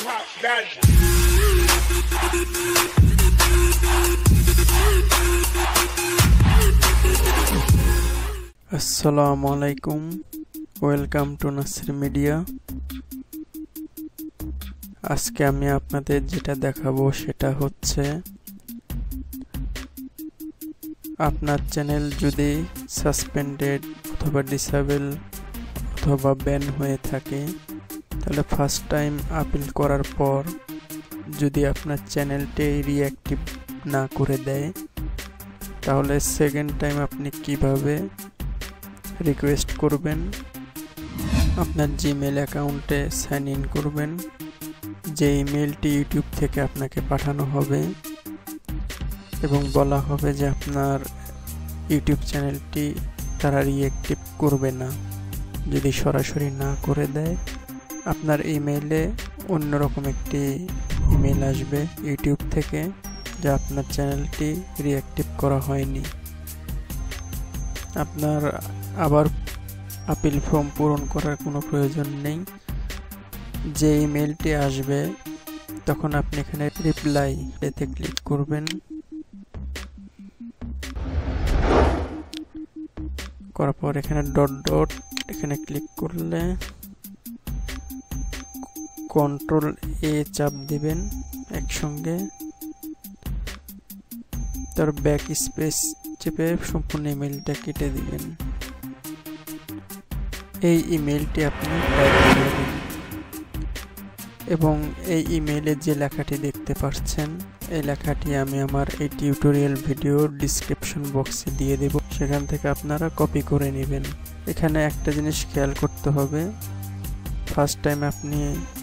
hip-hop value. আসসালামু আলাইকুম, welcome to Nasir media. আজকে আমি আপনাদের যেটা দেখাবো সেটা হচ্ছে আপনার চ্যানেল যদি সাসপেন্ডেড অথবা ডিসেবল অথবা ব্যান হয়ে থাকে, তাহলে ফার্স্ট টাইম আপিল করার পর যদি আপনার চ্যানেলটি রিঅ্যাক্টিভ না করে দেয়, তাহলে সেকেন্ড টাইম আপনি কিভাবে রিকোয়েস্ট করবেন। আপনার জিমেল অ্যাকাউন্টে সাইন ইন করবেন, যে ইমেলটি ইউটিউব থেকে আপনাকে পাঠানো হবে এবং বলা হবে যে আপনার ইউটিউব চ্যানেলটি তারা রিঅ্যাক্টিভ করবে না। যদি সরাসরি না করে দেয়, আপনার ইমেইলে অন্যরকম একটি ইমেল আসবে ইউটিউব থেকে যে আপনার চ্যানেলটি রিঅ্যাক্টিভ করা হয়নি। আপনার আবার আপিল ফর্ম পূরণ করার কোনো প্রয়োজন নেই। যে ইমেলটি আসবে তখন আপনি এখানে রিপ্লাই এতে ক্লিক করবেন। করার পর এখানে ডট এখানে ক্লিক করলে কন্ট্রোল এ চাপ দিবেন একসঙ্গে, তার ব্যাক স্পেস চেপে সম্পূর্ণ ইমেলটা কেটে দিবেন। এই ইমেলটি আপনি টাইপ করবেন এবং এই ইমেলে যে লেখাটি দেখতে পাচ্ছেন, এই লেখাটি আমি আমার এই টিউটোরিয়াল ভিডিওর ডিসক্রিপশন বক্সে দিয়ে দেব, সেখান থেকে আপনারা কপি করে নেবেন। এখানে একটা জিনিস খেয়াল করতে হবে, ফার্স্ট টাইম আপনি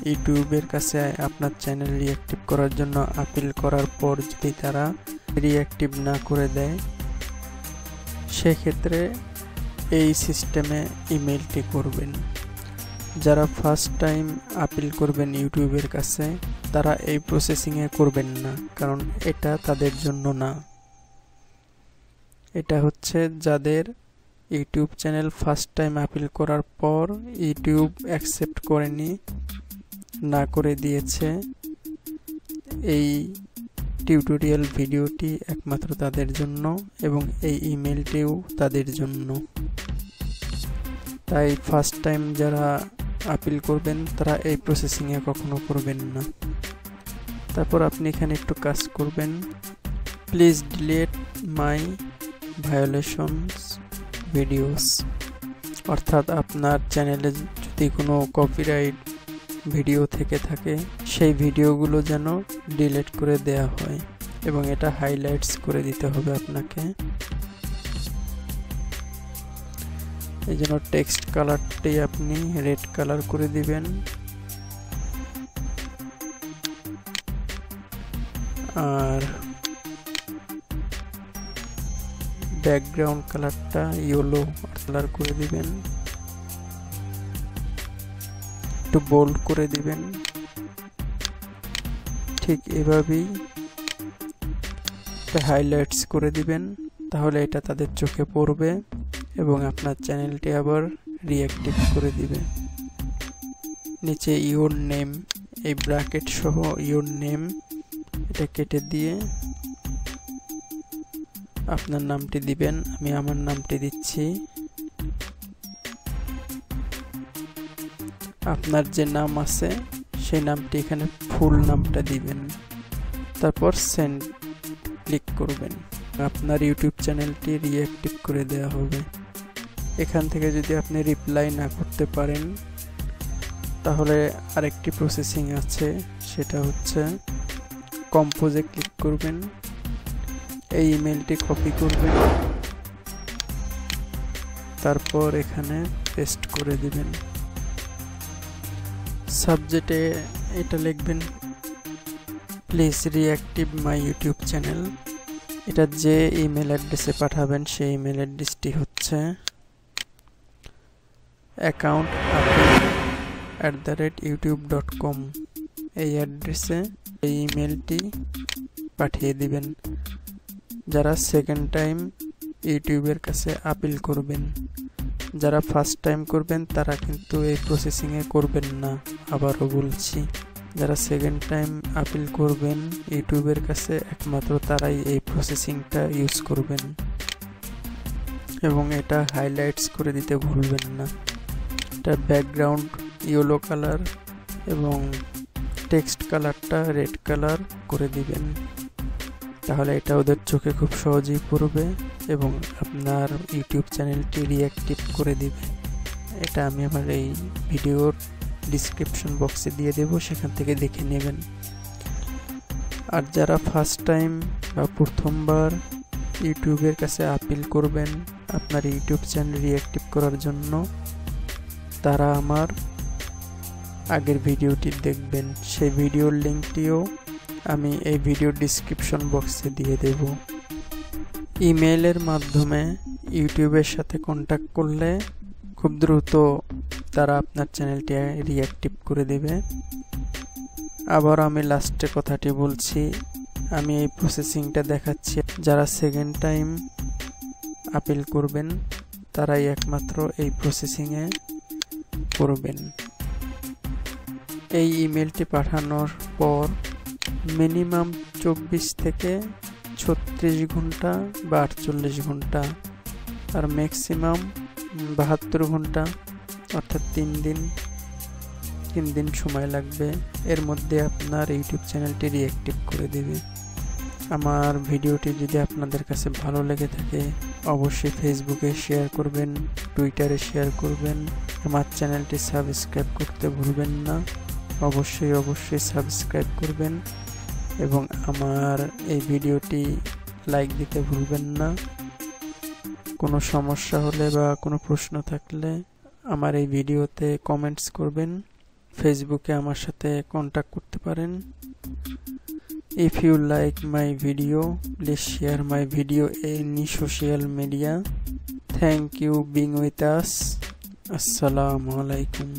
ইউটিউবের কাছে আপনার চ্যানেল রিঅ্যাক্টিভ করার জন্য আপিল করার পর যদি তারা রিঅ্যাক্টিভ না করে দেয়, সেক্ষেত্রে এই সিস্টেমে ইমেলটি করবেন। যারা ফার্স্ট টাইম আপিল করবেন ইউটিউবের কাছে, তারা এই প্রসেসিংয়ে করবেন না, কারণ এটা তাদের জন্য না। এটা হচ্ছে যাদের YouTube channel first time appeal করার পর ইউটিউব অ্যাকসেপ্ট করেনি, না করে দিয়েছে, এই টিউটোরিয়াল ভিডিওটি একমাত্র তাদের জন্য এবং এই ইমেলটিও তাদের জন্য। তাই ফার্স্ট টাইম যারা আপিল করবেন তারা এই প্রসেসিংয়ে কখনো করবেন না। তারপর আপনি এখানে একটু কাজ করবেন, please delete my violations videos, অর্থাৎ আপনার চ্যানেলে যদি কোনো কপিরাইট ভিডিও থেকে থাকে, সেই ভিডিওগুলো যেন ডিলিট করে দেয়া হয় এবং এটা হাইলাইটস করে দিতে হবে আপনাকে। এই জন্য টেক্সট কালারটি আপনি রেড কালার করে দিবেন আর ব্যাকগ্রাউন্ড কালারটা ইয়েলো কালার করে দিবেন, একটু বোল্ড করে দিবেন। ঠিক এভাবেই হাইলাইটস করে দিবেন, তাহলে এটা তাদের চোখে পড়বে এবং আপনার চ্যানেলটি আবার রিঅ্যাক্টিভ করে দিবে। নিচে ইওর নেম, এই ব্র্যাকেট সহ ইওর নেম এটা কেটে দিয়ে আপনার নামটি দিবেন। আমি আমার নামটি দিচ্ছি। আপনার যে নাম আছে সেই নামটি এখানে ফুল নামটা দিবেন, তারপর সেন্ড ক্লিক করবেন। আপনার ইউটিউব চ্যানেলটি রিঅ্যাক্টিভ করে দেওয়া হবে। এখান থেকে যদি আপনি রিপ্লাই না করতে পারেন, তাহলে আরেকটি প্রসেসিং আছে, সেটা হচ্ছে কম্পোজে ক্লিক করবেন, এই ইমেলটি কপি করবেন, তারপর এখানে পেস্ট করে দিবেন। সাবজেক্টে এটা লিখবেন, please reactive my YouTube channel. এটা যে ইমেল অ্যাড্রেসে পাঠাবেন সেই ইমেল অ্যাড্রেসটি হচ্ছে account@youtube.com। এই অ্যাড্রেসে এই ইমেলটি পাঠিয়ে দিবেন। যারা সেকেন্ড টাইম ইউটিউবের কাছে আপিল করবেন, যারা ফার্স্ট টাইম করবেন তারা কিন্তু এই প্রসেসিংয়ে করবেন না, আবারও বলছি। যারা সেকেন্ড টাইম আপিল করবেন ইউটিউবের কাছে একমাত্র তারাই এই প্রসেসিংটা ইউজ করবেন, এবং এটা হাইলাইটস করে দিতে ভুলবেন না। এটা ব্যাকগ্রাউন্ড ইয়েলো কালার এবং টেক্সট কালারটা রেড কালার করে দিবেন, তাহলে এটা ওদের চোখে খুব সহজেই পড়বে এবং আপনার ইউটিউব চ্যানেলটি রিঅ্যাক্টিভ করে দিবে। এটা আমি আমার এই ভিডিওর ডিসক্রিপশন বক্সে দিয়ে দেব, সেখান থেকে দেখে নেবেন। আর যারা ফার্স্ট টাইম বা প্রথমবার ইউটিউবের কাছে আপিল করবেন আপনার ইউটিউব চ্যানেল রিঅ্যাক্টিভ করার জন্য, তারা আমার আগের ভিডিওটি দেখবেন। সেই ভিডিওর লিঙ্কটিও আমি এই ভিডিওর ডিসক্রিপশন বক্সে দিয়ে দেব। ইমেইলের মাধ্যমে ইউটিউবের সাথে কন্ট্যাক্ট করলে খুব দ্রুত তারা আপনার চ্যানেলটি রিঅ্যাক্টিভ করে দেবে। আবার আমি লাস্টে কথাটি বলছি, আমি এই প্রসেসিংটা দেখাচ্ছি। যারা সেকেন্ড টাইম আপিল করবেন তারাই একমাত্র এই প্রসেসিংয়ে করবেন। এই ইমেলটি পাঠানোর পর মিনিমাম 24 থেকে 36 ঘন্টা বা 48 ঘন্টা আর ম্যাক্সিমাম 72 ঘন্টা অর্থাৎ 3 দিন সময় লাগবে। এর মধ্যে আপনার ইউটিউব চ্যানেলটি রিঅ্যাক্টিভ করে দেবে। আমার ভিডিওটি যদি আপনাদের কাছে ভালো লেগে থাকে অবশ্যই ফেসবুকে শেয়ার করবেন, টুইটারে শেয়ার করবেন। আমার চ্যানেলটি সাবস্ক্রাইব করতে ভুলবেন না, অবশ্যই সাবস্ক্রাইব করবেন এবং আমার এই ভিডিওটি লাইক দিতে ভুলবেন না। কোনো সমস্যা হলে বা কোনো প্রশ্ন থাকলে আমার এই ভিডিওতে কমেন্টস করবেন, ফেসবুকে আমার সাথে কন্ট্যাক্ট করতে পারেন। If you like my video, please share my video in social media. Thank you being with us. Assalamu alaikum.